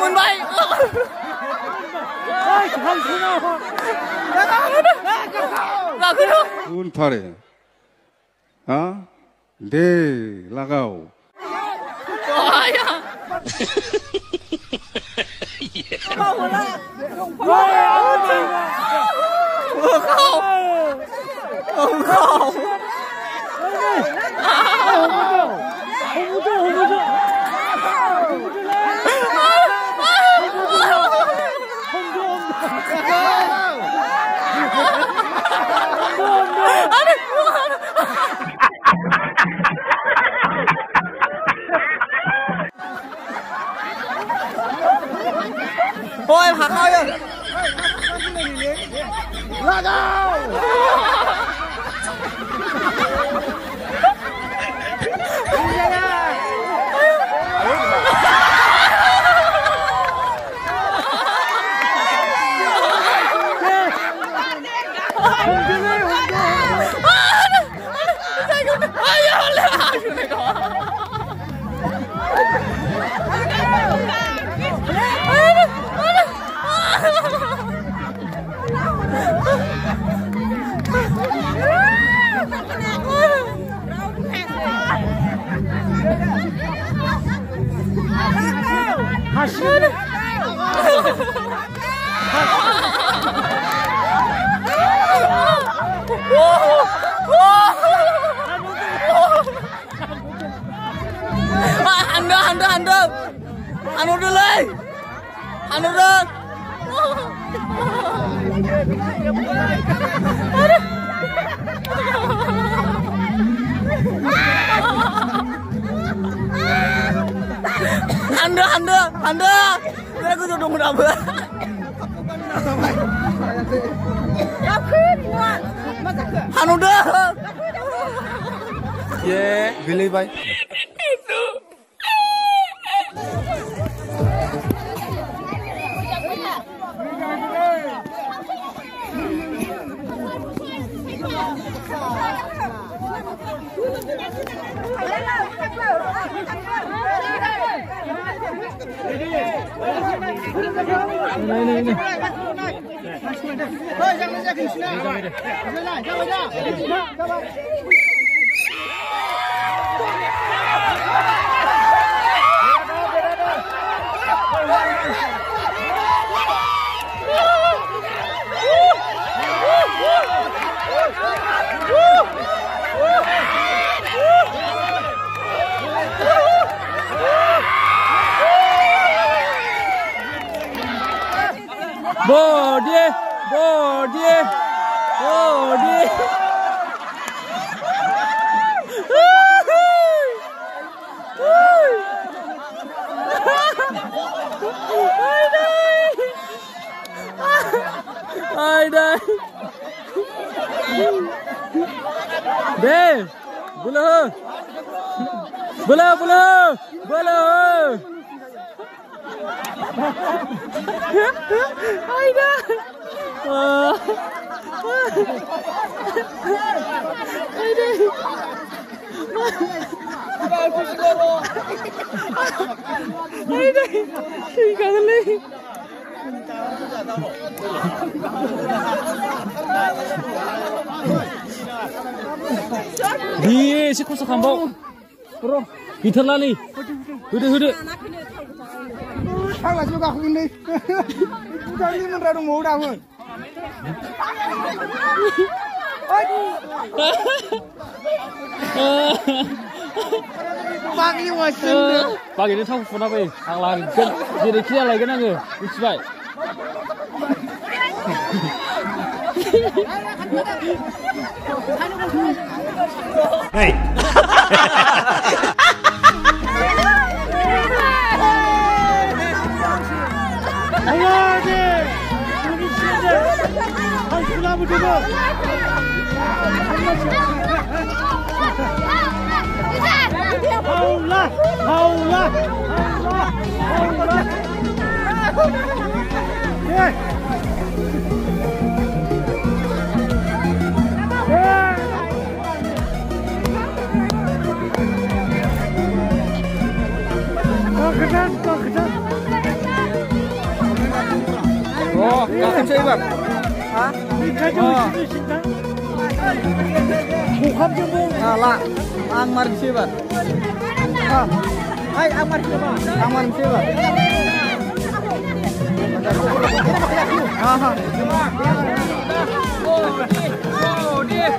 Muốn bay. Un pare. हाँ? दे लगाओ. Thôi em hạt thôi rồi. Ra đâu. Ăn udah leh, ăn udah. Anda, aku duduk berapa? Anu dah. ये बिली भाई. Ini. Thôi jangan aja ke sini. Coba. Bodi. Ai đây. Deh, bulu. Ai đây. Ai đây. Ai đây. Thì cả lên. Di si kusuk hambau. Bro, gitar lali. Hudu. Sang lah juga aku ini. Bukan ini menradu mau dah pun. Pagi wasin. Pagi ini tahu phone apa? Ang lari kan. Jadi kita lagi nanggu. Isbai. Hey. Ayo deh. Ini sini. Harus pulang berdua. Allah. Oh, gak bisa Bang. Hah? Bukan jembung. Lah, angmar di sini, Bang. Hai, angmar di sini, Bang. Angmar di sini, Bang. Aha. Oh, dia.